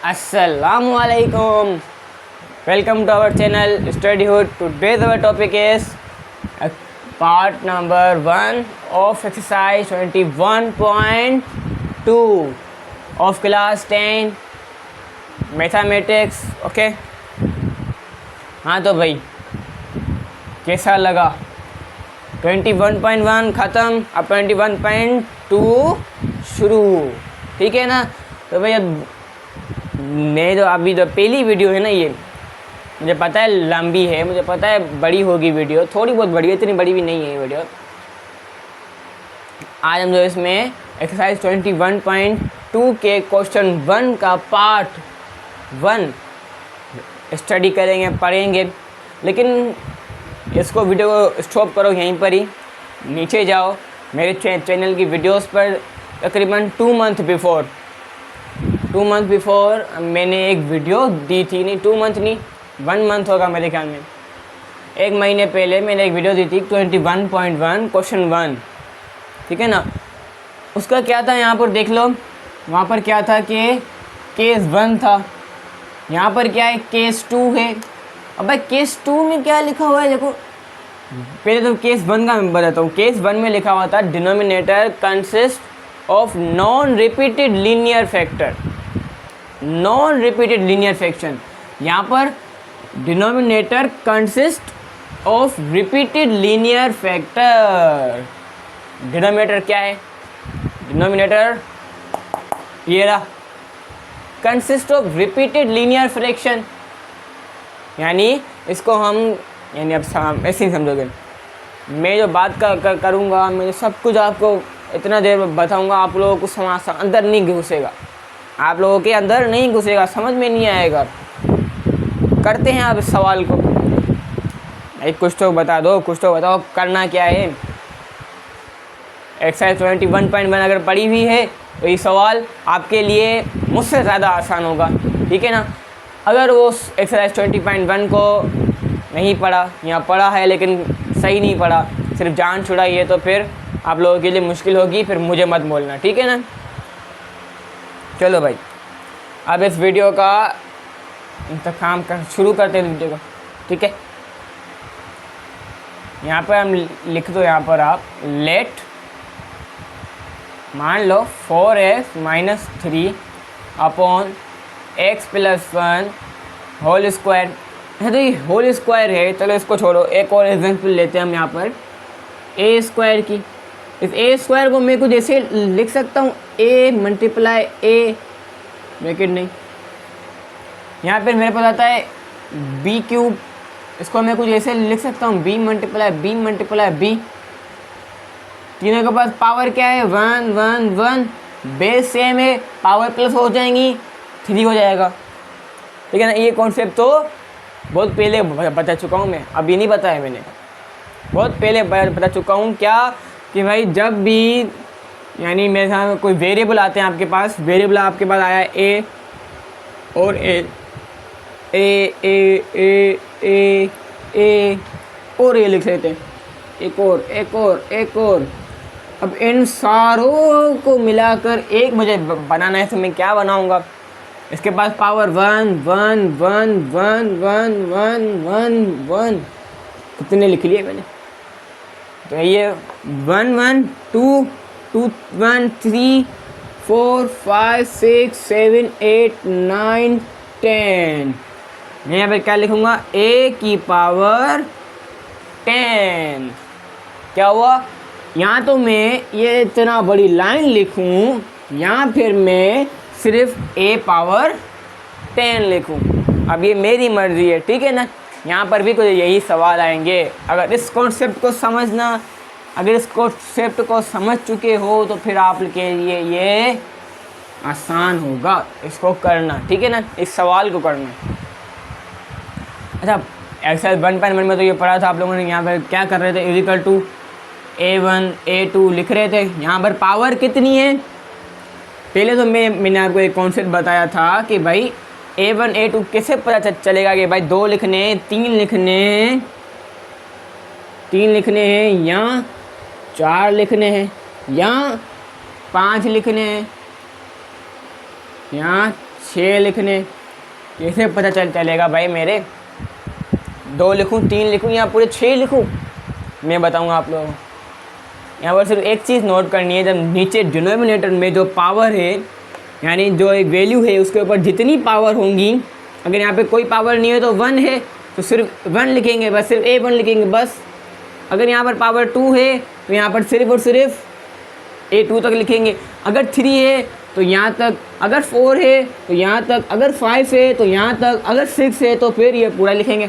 Assalamualaikum. Welcome to our channel Studyhood. Today's our topic is part number 1 of exercise 21.2 of class 10 mathematics. Okay हाँ तो भाई कैसा लगा? 21.1 ख़त्म, अब 21.2 शुरू. ठीक है ना? तो भाई अब मैं जो अभी जो पहली वीडियो है ना, ये मुझे पता है लंबी है, मुझे पता है बड़ी होगी वीडियो, थोड़ी बहुत बड़ी है, इतनी बड़ी भी नहीं है ये वीडियो. आज हम जो इसमें एक्सरसाइज 21.2 के क्वेश्चन 1 का पार्ट 1 स्टडी करेंगे, पढ़ेंगे. लेकिन इसको वीडियो को स्टॉप करो यहीं पर ही, नीचे जाओ मेरे चैनल की वीडियोस पर. तकरीबन 2 मंथ बिफोर मैंने एक वीडियो दी थी. नहीं 2 मंथ नहीं, 1 मंथ होगा मेरे ख्याल में. 1 महीने पहले मैंने एक वीडियो दी थी 21.1 क्वेश्चन 1. ठीक है ना? उसका क्या था यहाँ पर देख लो. वहाँ पर क्या था कि केस 1 था, यहाँ पर क्या है केस 2 है. अब भाई केस 2 में क्या लिखा हुआ है देखो. पहले तो केस 1 का मैं बताता हूँ. केस 1 में लिखा हुआ था denominator consist of non repeated linear factor. Non repeated linear fraction. यहाँ पर denominator consist of repeated linear factor. Denominator क्या है? डिनोमिनेटर ये रहा, consist of repeated linear fraction. यानी इसको हम यानी अब ऐसे ही समझोगे. मैं जो बात करूँगा, मैं सब कुछ आपको इतना देर बताऊँगा, आप लोगों को समझ अंदर नहीं घुसेगा, आप लोगों के अंदर नहीं घुसेगा, समझ में नहीं आएगा. करते हैं आप इस सवाल को. एक कुछ तो बता दो, कुछ तो बताओ करना क्या है. एक्सरसाइज 21.1 अगर पढ़ी हुई है तो ये सवाल आपके लिए मुझसे ज़्यादा आसान होगा. ठीक है ना? अगर वो एक्सरसाइज 20.1 को नहीं पढ़ा या पढ़ा है लेकिन सही नहीं पढ़ा, सिर्फ जान छुड़ाई है, तो फिर आप लोगों के लिए मुश्किल होगी. फिर मुझे मत बोलना. ठीक है ना? चलो भाई अब इस वीडियो का इंतकाम शुरू करते हैं वीडियो को. ठीक है? यहाँ पर हम लिख दो, यहाँ पर आप लेट, मान लो 4x - 3 upon x + 1 whole square है. तो ये होल स्क्वायर है, चलो इसको छोड़ो. एक और एग्जाम्पल लेते हैं हम यहाँ पर a स्क्वायर की. इस a स्क्वायर को मैं कुछ ऐसे लिख सकता हूँ, a × a ब्रैकेट नहीं, यहाँ पर मेरे पास आता है b³. इसको मैं कुछ ऐसे लिख सकता हूँ b × b. तीनों के पास पावर क्या है? 1 1 1. बेस सेम है, पावर प्लस हो जाएंगी, 3 हो जाएगा. ठीक है ना? ये कॉन्सेप्ट तो बहुत पहले बता चुका हूँ मैं, अभी नहीं बताया मैंने, बहुत पहले बता चुका हूँ. क्या कि भाई जब भी यानी मेरे साथ कोई वेरिएबल आते हैं आपके पास, वेरिएबल आपके पास आया ए और ए और ये लिख लेते हैं, एक और. अब इन सारों को मिलाकर एक मुझे बनाना है, तो मैं क्या बनाऊंगा? इसके पास पावर 1 1 1 1 1 1 1 1 कितने लिख लिए मैंने? तो ये 1 1 2 2 1 3 4 5 6 7 8 9 10. मैं यहाँ पर क्या लिखूँगा? a की पावर 10. क्या हुआ? यहाँ तो मैं ये इतना बड़ी लाइन लिखूँ, या फिर मैं सिर्फ a पावर 10 लिखूँ. अब ये मेरी मर्ज़ी है. ठीक है ना? यहाँ पर भी कुछ यही सवाल आएंगे. अगर इस कॉन्सेप्ट को समझना, अगर इस कॉन्सेप्ट को समझ चुके हो तो फिर आपके लिए ये आसान होगा इसको करना. ठीक है ना? इस सवाल को करना. अच्छा, एक्सरसाइज 1.1 में तो ये पढ़ा था आप लोगों ने. यहाँ पर क्या कर रहे थे? इक्वल टू a1 a2 लिख रहे थे. यहाँ पर पावर कितनी है? पहले तो मैंने आपको एक कॉन्सेप्ट बताया था कि भाई a1 a2 कैसे पता चलेगा कि भाई 2 लिखने हैं, 3 लिखने हैं या 4 लिखने हैं या 5 लिखने हैं या 6 लिखने, कैसे पता चलेगा भाई मेरे? 2 लिखूँ, 3 लिखूँ या पूरे 6 लिखूँ? मैं बताऊँगा आप लोगों को। यहाँ पर सिर्फ एक चीज़ नोट करनी है, जब नीचे डिनोमिनेटर में जो पावर है, यानी जो एक वैल्यू है उसके ऊपर जितनी पावर होंगी, अगर यहाँ पे कोई पावर नहीं है तो 1 है तो सिर्फ 1 लिखेंगे, बस सिर्फ A1 लिखेंगे बस। अगर यहाँ पर पावर 2 है तो यहाँ पर सिर्फ और सिर्फ A2 तक लिखेंगे। अगर 3 है तो यहाँ तक, अगर 4 है तो यहाँ तक, अगर 5 है तो यहाँ तक, अगर 6 है तो फिर ये पूरा लिखेंगे।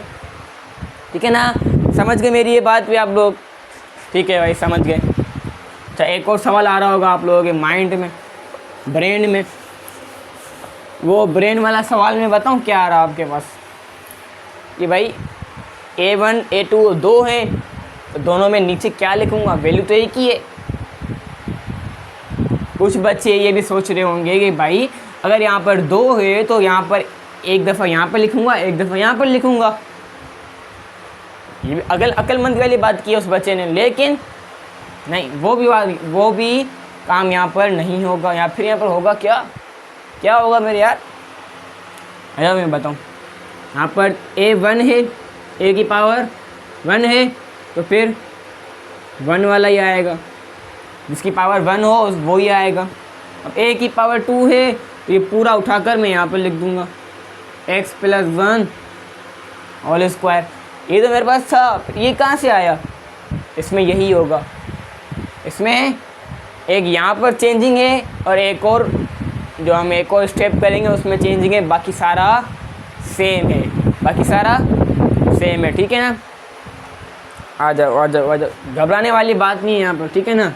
ठीक है ना? समझ गए मेरी ये बात भी आप लोग? ठीक है भाई, समझ गए। अच्छा, एक और सवाल आ रहा होगा आप लोगों के माइंड में, ब्रेन में। वो ब्रेन वाला सवाल मैं बताऊँ क्या आ रहा आपके पास कि भाई A1 A2 2 है तो दोनों में नीचे क्या लिखूँगा? वैल्यू तो एक ही है। कुछ बच्चे ये भी सोच रहे होंगे कि भाई अगर यहाँ पर 2 है तो यहाँ पर एक दफ़ा यहाँ पर लिखूँगा, एक दफ़ा यहाँ पर लिखूँगा। ये भी अक्लमंद वाली बात की है उस बच्चे ने, लेकिन नहीं, वो भी काम यहाँ पर नहीं होगा। या फिर यहाँ पर होगा क्या होगा मेरे यार? अरे मैं बताऊँ, यहाँ पर A1 है, A की पावर 1 है तो फिर 1 वाला ही आएगा, जिसकी पावर 1 हो वो ही आएगा। अब A की पावर 2 है तो ये पूरा उठाकर मैं यहाँ पर लिख दूँगा x + 1 होल स्क्वायर। ये तो मेरे पास था, ये कहाँ से आया? इसमें यही होगा। इसमें एक यहाँ पर चेंजिंग है और एक और जो हम एक और स्टेप करेंगे उसमें चेंजिंग है, बाकी सारा सेम है, बाकी सारा सेम है। ठीक है ना? आ जाओ, घबराने वाली बात नहीं है यहाँ पर। ठीक है ना?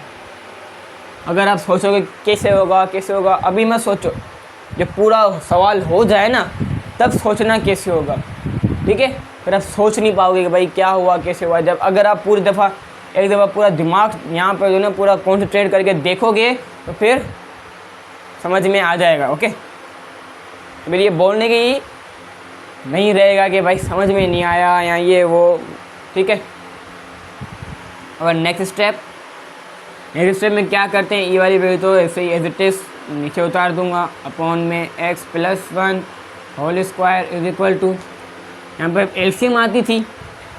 अगर आप सोचोगे कैसे होगा, अभी मत सोचो, जब पूरा सवाल हो जाए ना तब सोचना कैसे होगा। ठीक है? फिर आप सोच नहीं पाओगे कि भाई क्या हुआ, कैसे हुआ। जब अगर आप एक दफ़ा पूरा दिमाग यहाँ पर जो ना पूरा कॉन्सेंट्रेट करके देखोगे तो फिर समझ में आ जाएगा। ओके? मेरी ये बोलने की नहीं रहेगा कि भाई समझ में नहीं आया या ये वो। ठीक है? और नेक्स्ट स्टेप में क्या करते हैं, ये वाली वैल्यू तो ऐसे ही एज इट इज़ नीचे उतार दूंगा, अपॉन में x + 1 होल स्क्वायर = यहाँ पर एलसीएम आती थी।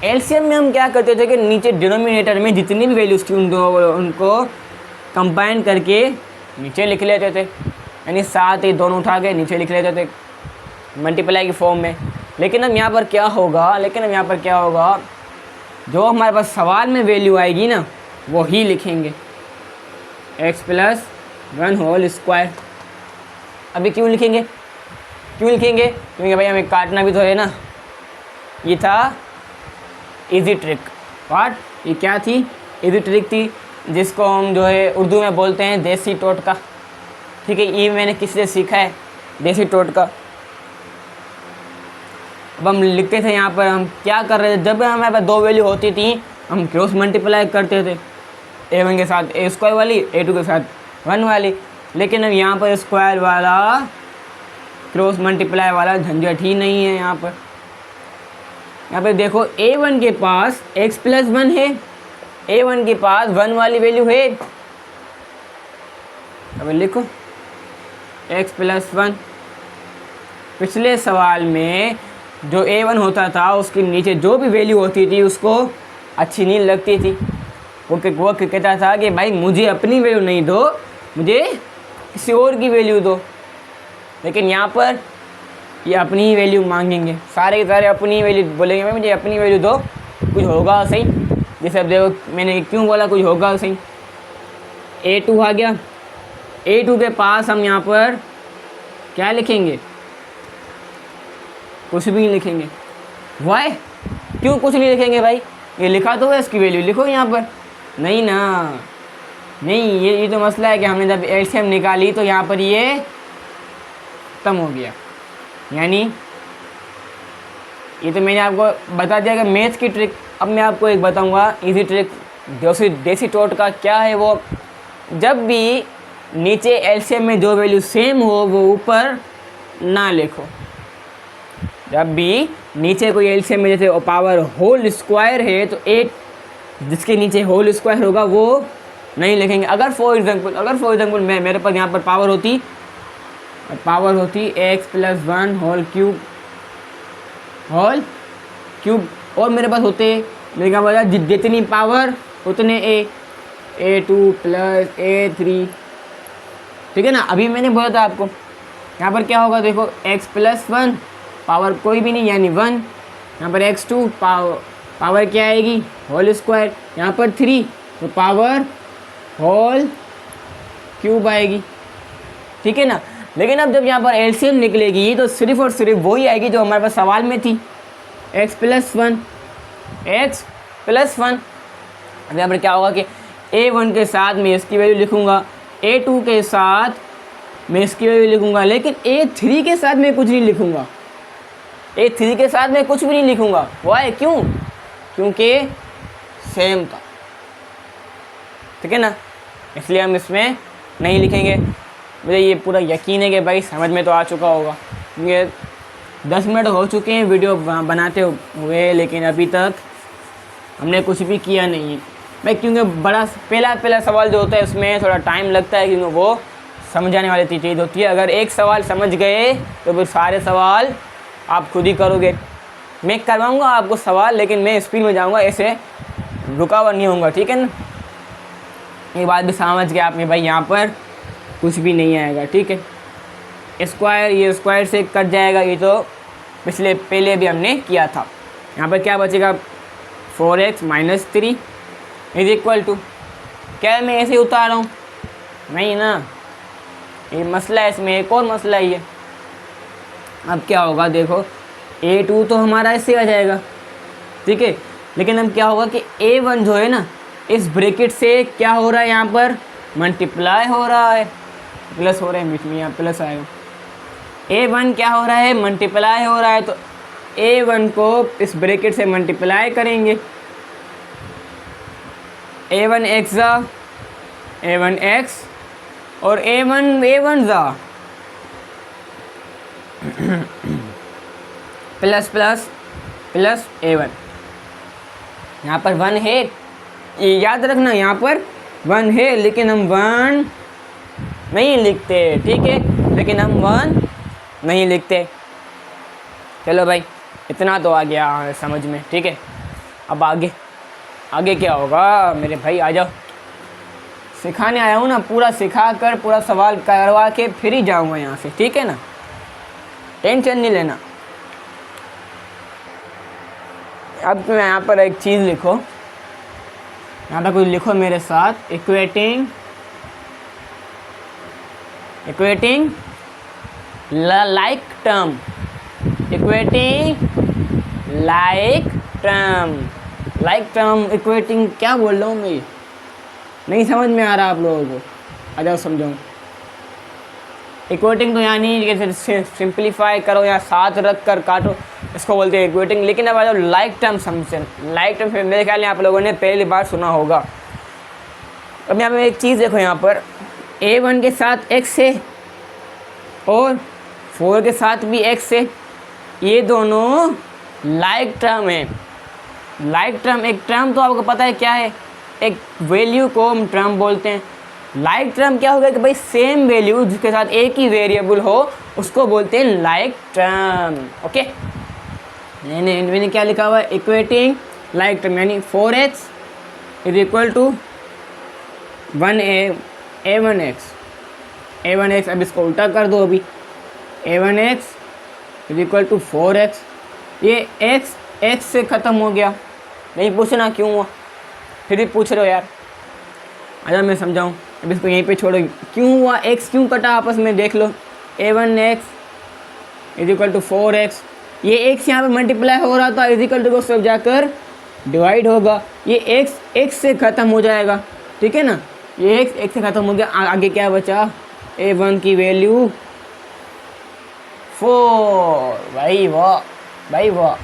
एलसीएम में हम क्या करते थे कि नीचे डिनोमिनेटर में जितनी भी वैल्यूज़ थी उनको कंबाइन करके नीचे लिख लेते थे, यानी साथ ही दोनों उठा के नीचे लिख लेते थे मल्टीप्लाई की फॉर्म में। लेकिन अब यहाँ पर क्या होगा, जो हमारे पास सवाल में वैल्यू आएगी ना वो ही लिखेंगे, x + 1 होल स्क्वायर। अभी क्यों लिखेंगे? क्योंकि भाई हमें काटना भी तो है ना। ये था इजी ट्रिक। ये क्या थी? इजी ट्रिक थी, जिसको हम जो है उर्दू में बोलते हैं देसी टोटका। ठीक है? ये मैंने किससे सीखा है? देसी टोटका। अब हम लिखते थे यहाँ पर, हम क्या कर रहे थे, जब हमारे पास 2 वैल्यू होती थी हम क्रॉस मल्टीप्लाई करते थे, A1 के साथ A² वाली, A2 के साथ 1 वाली। लेकिन अब यहाँ पर स्क्वायर वाला, क्रॉस मल्टीप्लाई वाला झंझट ही नहीं है। यहाँ पे देखो, A1 के पास x + 1 है, A1 के पास 1 वाली वैल्यू है। अब लिखो x + 1। पिछले सवाल में जो A1 होता था उसके नीचे जो भी वैल्यू होती थी उसको अच्छी नहीं लगती थी। वो कहता था कि भाई मुझे अपनी वैल्यू नहीं दो, मुझे किसी और की वैल्यू दो। लेकिन यहाँ पर ये अपनी ही वैल्यू मांगेंगे, सारे के सारे अपनी ही वैल्यू बोलेंगे, भाई मुझे अपनी वैल्यू दो, कुछ होगा सही। जैसे अब देखो मैंने क्यों बोला कुछ होगा सही। A2 आ गया, A2 के पास हम यहाँ पर क्या लिखेंगे? कुछ भी नहीं लिखेंगे। वाई? क्यों कुछ नहीं लिखेंगे भाई? ये लिखा तो है, इसकी वैल्यू लिखो यहाँ पर। नहीं ना, नहीं, ये तो मसला है कि हमने जब एलसीएम निकाली तो यहाँ पर ये खत्म हो गया। यानी ये तो मैंने आपको बता दिया कि मैथ्स की ट्रिक। अब मैं आपको एक बताऊंगा इजी ट्रिक, देसी टोटका क्या है वो। जब भी नीचे एलसीएम में जो वैल्यू सेम हो वो ऊपर ना लिखो। जब भी नीचे कोई एलसीएम में जैसे पावर होल स्क्वायर है तो 8 जिसके नीचे होल स्क्वायर होगा वो नहीं लिखेंगे। अगर फॉर एग्जांपल मेरे पास यहाँ पर पावर होती और पावर होती x प्लस 1 होल क्यूब और मेरे पास होते मेरे क्या बोला जितनी पावर उतने a2 प्लस a3, ठीक है ना। अभी मैंने बोला था आपको यहाँ पर क्या होगा, देखो x प्लस 1 पावर कोई भी नहीं यानी 1, यहाँ पर x2 पावर क्या आएगी होल स्क्वायर, यहाँ पर 3 तो पावर होल क्यूब आएगी, ठीक है ना। लेकिन अब जब यहाँ पर एलसीएम निकलेगी तो सिर्फ और सिर्फ वही आएगी जो हमारे पास सवाल में थी, x प्लस 1 अब यहाँ पर क्या होगा कि a1 के साथ मैं इसकी वैल्यू लिखूँगा, a2 के साथ मैं इसकी वैल्यू लिखूँगा, लेकिन a3 के साथ मैं कुछ नहीं लिखूँगा, a3 के साथ मैं कुछ भी नहीं लिखूँगा। वाई क्यों? क्योंकि सेम था, ठीक है ना, इसलिए हम इसमें नहीं लिखेंगे। मुझे ये पूरा यकीन है कि भाई समझ में तो आ चुका होगा, क्योंकि 10 मिनट हो चुके हैं वीडियो बनाते हुए, लेकिन अभी तक हमने कुछ भी किया नहीं है भाई, क्योंकि बड़ा पहला सवाल जो होता है उसमें थोड़ा टाइम लगता है, क्योंकि वो समझाने वाली चीज़ होती है। अगर एक सवाल समझ गए तो फिर सारे सवाल आप खुद ही करोगे। मैं करवाऊँगा आपको सवाल, लेकिन मैं स्पीड में जाऊँगा, ऐसे रुका हुआ नहीं होऊंगा, ठीक है ना। ये बात भी समझ गए आपने भाई, यहाँ पर कुछ भी नहीं आएगा, ठीक है। स्क्वायर ये स्क्वायर से कट जाएगा, ये तो पहले भी हमने किया था। यहाँ पर क्या बचेगा 4x minus 3 is equal to, क्या मैं ऐसे ही उतार रहा हूँ नहीं ना, ये मसला है, इसमें एक और मसला ही है। अब क्या होगा देखो, a2 तो हमारा ऐसे आ जाएगा, ठीक है, लेकिन अब क्या होगा कि a1 जो है ना इस ब्रैकेट से क्या हो रहा है, यहाँ पर मल्टीप्लाई हो रहा है, प्लस हो रहा है, बीच में यहाँ प्लस आएगा। a1 क्या हो रहा है, मल्टीप्लाई हो रहा है, तो a1 को इस ब्रैकेट से मल्टीप्लाई करेंगे, a1x जा a1x और a1 जा प्लस प्लस प्लस a1, यहाँ पर 1 है, ये याद रखना, यहाँ पर 1 है, लेकिन हम 1 नहीं लिखते, ठीक है, लेकिन हम 1 नहीं लिखते। चलो भाई इतना तो आ गया समझ में, ठीक है। अब आगे क्या होगा मेरे भाई, आ जाओ, सिखाने आया हूँ ना, पूरा सिखा कर पूरा सवाल करवा के फिर ही जाऊँगा यहाँ से, ठीक है ना, टेंशन नहीं लेना। अब तो यहाँ पर एक चीज़ लिखो, यहाँ पर कुछ लिखो मेरे साथ, equating like term, equating like term equating क्या बोल रहा हूँ मैं, नहीं समझ में आ रहा आप लोगों को, आ जाओ समझाऊँ। इक्वेटिंग तो यानी सिंप्लीफाई करो या साथ रख कर काटो, इसको बोलते हैं इक्वेटिंग। लेकिन अब आ जाओ लाइक टर्म समझे, लाइक टर्म मेरे ख्याल में आप लोगों ने पहली बार सुना होगा। अब यहाँ पे एक चीज़ देखो, यहाँ पर a1 के साथ x है और 4 के साथ भी x है, ये दोनों लाइक टर्म है। लाइक टर्म, एक टर्म तो आपको पता है क्या है, एक वैल्यू को हम टर्म बोलते हैं। लाइक टर्म क्या होगा कि भाई सेम वैल्यू जिसके साथ एक ही वेरिएबल हो उसको बोलते हैं लाइक टर्म, ओके। मैंने क्या लिखा हुआ है, इक्वेटिंग लाइक टर्म, यानी 4x is equal to 1a1x, अब इसको उल्टा कर दो, अभी a1x is equal to 4x, ये x से ख़त्म हो गया, नहीं पूछना क्यों हुआ, फिर भी पूछ रहे हो यार, आजा मैं समझाऊँ। अब इसको यहीं पे छोड़ो, क्यों हुआ, x क्यों कटा आपस में, देख लो, a1x is equal to 4x, ये x यहाँ पे मल्टीप्लाई हो रहा था, इज इक्वल टू को सब जाकर डिवाइड होगा, ये x से ख़त्म हो जाएगा, ठीक है ना, ये x से ख़त्म हो गया। आगे क्या बचा, a1 की वैल्यू 4, भाई वाह भाई वाह,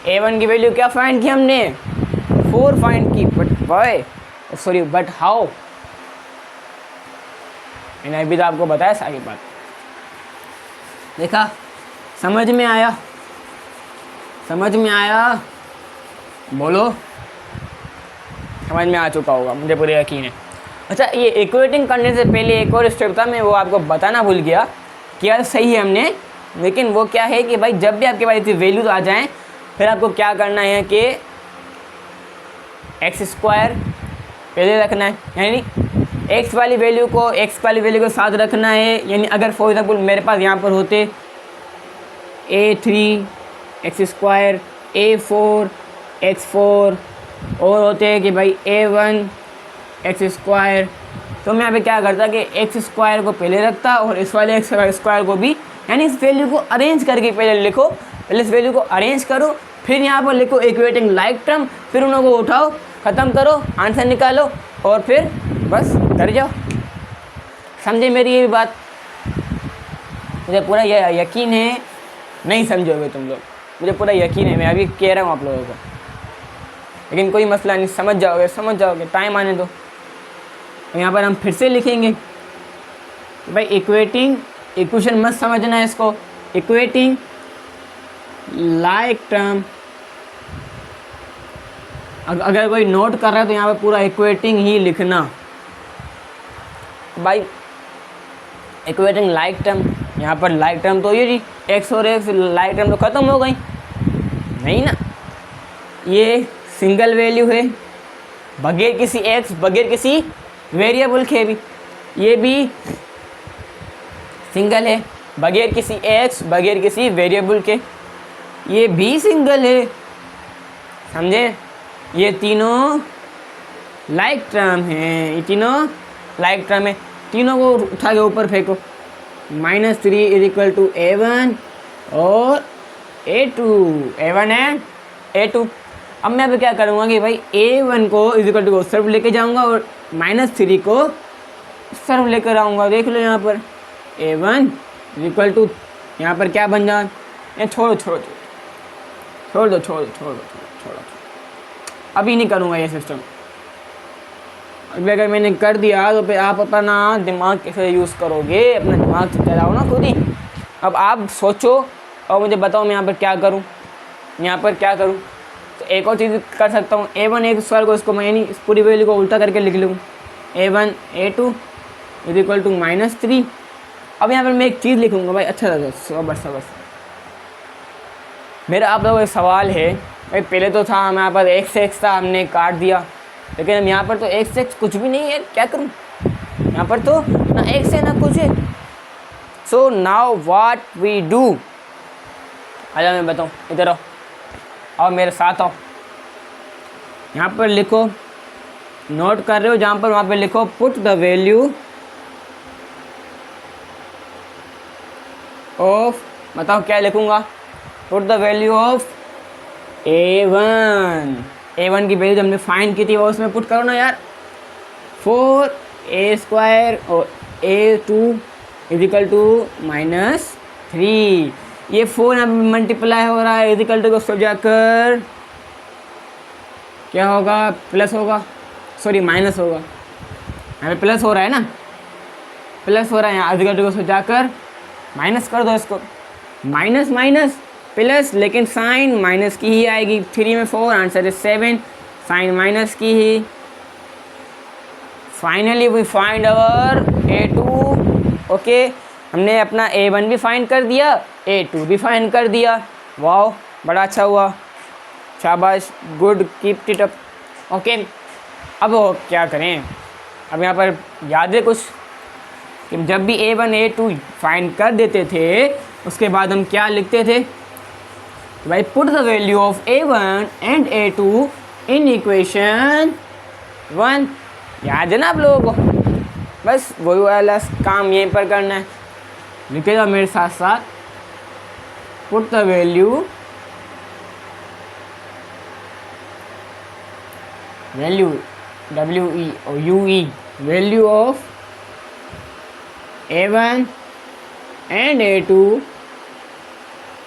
a1 की वैल्यू क्या फाइंड की हमने, 4 फाइंड की, बट हाउ, मैंने अभी तो आपको बताया सारी बात, देखा, समझ में आया, बोलो, समझ में आ चुका होगा, मुझे पूरा यकीन है। अच्छा, ये इक्वेटिंग करने से पहले एक और स्टेप था, मैं वो आपको बताना भूल गया। किया सही है हमने, लेकिन वो क्या है कि भाई जब भी आपके पास इतनी वैल्यूज आ जाएं, फिर आपको क्या करना है कि एक्स स्क्वायर पहले रखना है, यानी एक्स वाली वैल्यू को साथ रखना है। यानी अगर फॉर एग्जाम्पल मेरे पास यहाँ पर होते a3 x square, a4 x4, और होते हैं कि भाई a1 एक्स स्क्वायर, तो मैं यहाँ पे क्या करता कि एक्स स्क्वायर को पहले रखता और इस वाले एक्स स्क्वायर को भी, यानी इस वैल्यू को अरेंज करके पहले लिखो, पहले इस वैल्यू को अरेंज करो, फिर यहाँ पर लिखो इक्वेटिंग लाइक टर्म, फिर उन लोगों को उठाओ, ख़त्म करो, आंसर निकालो और फिर बस कर जाओ। समझे मेरी ये बात? मुझे पूरा यकीन है नहीं समझोगे तुम लोग, मुझे पूरा यकीन है, मैं अभी कह रहा हूँ आप लोगों को, लेकिन कोई मसला नहीं, समझ जाओगे, टाइम आने दो। यहाँ पर हम फिर से लिखेंगे भाई इक्वेटिंग, इक्वेशन मत समझना है इसको, इक्वेटिंग लाइक टर्म। अगर कोई नोट कर रहा है तो यहाँ पे पूरा इक्वेटिंग ही लिखना भाई, इक्वेटिंग लाइक टर्म। यहाँ पर लाइक टर्म तो ये जी एक्स और एक्स लाइक टर्म तो ख़त्म हो गई नहीं ना, ये सिंगल वैल्यू है बगैर किसी एक्स, बगैर किसी वेरिएबल के भी, ये भी सिंगल है बगैर किसी एक्स, बगैर किसी वेरिएबल के, ये भी सिंगल है। समझे? ये तीनों लाइक टर्म हैं, ये तीनों लाइक टर्म है। तीनों को उठा के ऊपर फेंको, -3 = a1 और a2, a1 एंड a2। अब मैं अभी क्या करूँगा कि भाई a1 को इक्वल टू को सर्व लेके जाऊँगा और -3 को सर्व लेकर आऊँगा। देख लो यहाँ पर a1 इक्वल टू, यहाँ पर क्या बन जाए, ये छोड़ दो, अभी नहीं करूँगा ये सिस्टम। अभी अगर मैंने कर दिया तो फिर आप अपना दिमाग कैसे यूज़ करोगे, अपना दिमाग चलाओ ना खुद ही। अब आप सोचो और मुझे बताओ मैं यहाँ पर क्या करूँ, तो एक और चीज़ कर सकता हूँ, a1 एक स्क्वायर को इसको मैं यानी इस पूरी वैल्यू को उल्टा करके लिख लूँ, a1 a2 इक्वल टू -3। अब यहाँ पर मैं एक चीज़ लिखूँगा भाई, अच्छा सबर मेरा आप लोगों को एक सवाल है भाई, पहले तो था हमारे पास x था, हमने काट दिया, लेकिन अब यहाँ पर तो x कुछ भी नहीं है, क्या करूँ? यहाँ पर तो ना x है ना कुछ है। So now what we do, आजा मैं बताऊँ, इधर आओ और मेरे साथ आओ। यहाँ पर लिखो, नोट कर रहे हो जहाँ पर, वहाँ पर लिखो पुट द वैल्यू ऑफ, बताओ क्या लिखूँगा, put the value of a1 की वैल्यू हमने फाइंड की थी वो उसमें पुट करो ना यार। 4a² और a2 इक्वल टू -3, ये 4 यहाँ पर मल्टीप्लाई हो रहा है, इक्वल टू को सब जाकर क्या होगा, प्लस होगा, सॉरी माइनस होगा, यहाँ पे प्लस हो रहा है ना, प्लस हो रहा है, यहाँ इक्वल टू को सब जाकर माइनस कर दो इसको, माइनस प्लस, लेकिन साइन माइनस की ही आएगी। 3 में 4, आंसर है 7, साइन माइनस की ही। Finally we find our a2। Okay, हमने अपना a1 भी फाइंड कर दिया, a2 भी फाइंड कर दिया। वाओ, बड़ा अच्छा हुआ, शाबाश, good, keep it up. Okay, अब क्या करें, अब यहाँ पर याद है कुछ कि जब भी a1 a2 फाइंड कर देते थे, उसके बाद हम क्या लिखते थे भाई, put the value of a1 and a2 in equation 1। याद है ना आप लोगों को? बस वही वाला काम यहीं पर करना है, लिखेगा मेरे साथ साथ, पुट द वैल्यू WE और UE value of a1 and a2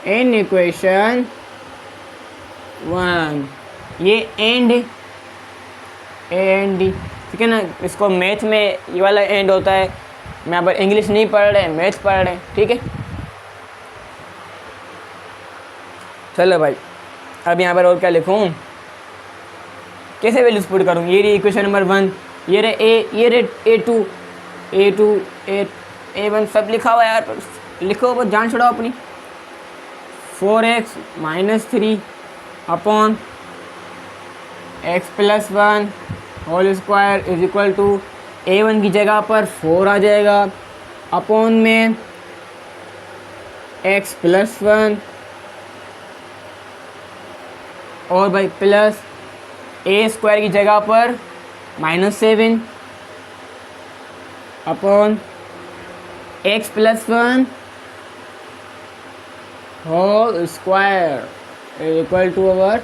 in equation 1। ये एंड AND, ठीक है ना, इसको मैथ में ये वाला एंड होता है। मैं यहाँ पर इंग्लिश नहीं पढ़ रहे, मैथ पढ़ रहे हैं, ठीक है। चलो भाई, अब यहाँ पर और क्या लिखूँ, कैसे वैल्यूज पुट करूँ, ये रही इक्वेशन नंबर 1, ये रे ए, ये रे A2 A1 सब लिखा हुआ है यार, लिखो बस, जान छुड़ाओ अपनी। 4x - 3 upon x+1 whole square is equal to A1 की जगह पर 4 आ जाएगा, अपॉन में x+1 और भाई प्लस A² की जगह पर -7 upon x+1 whole square equal to our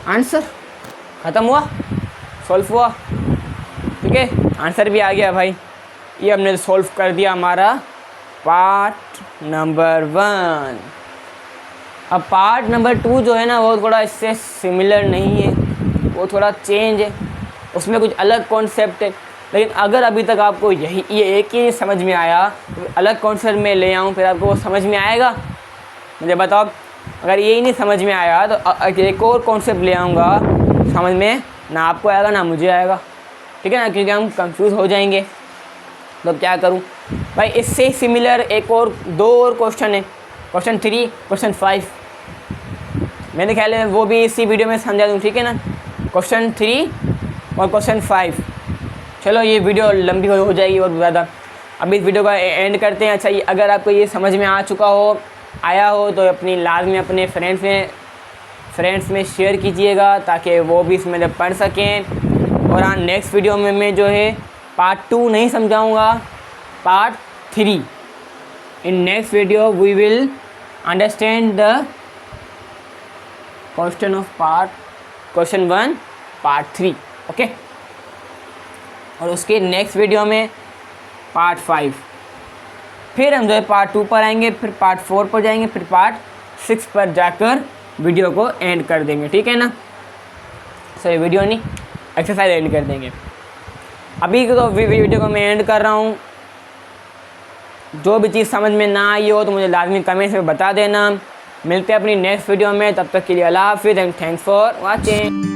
answer. ख़त्म हुआ, सॉल्व हुआ, ठीक है, आंसर भी आ गया भाई। ये हमने सॉल्व कर दिया हमारा पार्ट नंबर 1। अब पार्ट नंबर 2 जो है ना, वो थोड़ा इससे सिमिलर नहीं है, वो थोड़ा चेंज है, उसमें कुछ अलग कॉन्सेप्ट है। लेकिन अगर अभी तक आपको ये एक ही समझ में आया, तो अलग कॉन्सेप्ट में ले आऊँ फिर आपको वो समझ में आएगा? मुझे बताओ। अगर यही नहीं समझ में आया तो एक और कॉन्सेप्ट ले आऊँगा, समझ में ना आपको आएगा ना मुझे आएगा, ठीक है ना, क्योंकि हम कंफ्यूज हो जाएंगे। तो क्या करूँ भाई, इससे सिमिलर एक और 2 और क्वेश्चन है, क्वेश्चन 3, क्वेश्चन 5। मेरे ख्याल है वो भी इसी वीडियो में समझा दूँ, ठीक है ना। क्वेश्चन 3 और क्वेश्चन 5। चलो ये वीडियो लंबी हो जाएगी बहुत ज़्यादा, अभी इस वीडियो का एंड करते हैं। अच्छा, अगर आपको ये समझ में आया हो तो अपनी लाजमी अपने फ्रेंड्स में शेयर कीजिएगा, ताकि वो भी इसमें पढ़ सकें। और हाँ, नेक्स्ट वीडियो में मैं जो है पार्ट 2 नहीं समझाऊँगा, part 3। In next video we will understand the question of question 1 part 3, okay. और उसके नेक्स्ट वीडियो में पार्ट 5, फिर हम जो है पार्ट 2 पर आएंगे, फिर पार्ट 4 पर जाएंगे, फिर पार्ट 6 पर जाकर वीडियो को एंड कर देंगे, ठीक है ना। सॉरी, वीडियो नहीं, एक्सरसाइज एंड कर देंगे। अभी तो वीडियो को मैं एंड कर रहा हूँ। जो भी चीज़ समझ में ना आई हो तो मुझे लाजमी कमेंट्स में बता देना। मिलते हैं अपनी नेक्स्ट वीडियो में, तब तक के लिए अल्लाह हाफिज़ एंड थैंक्स फॉर वॉचिंग।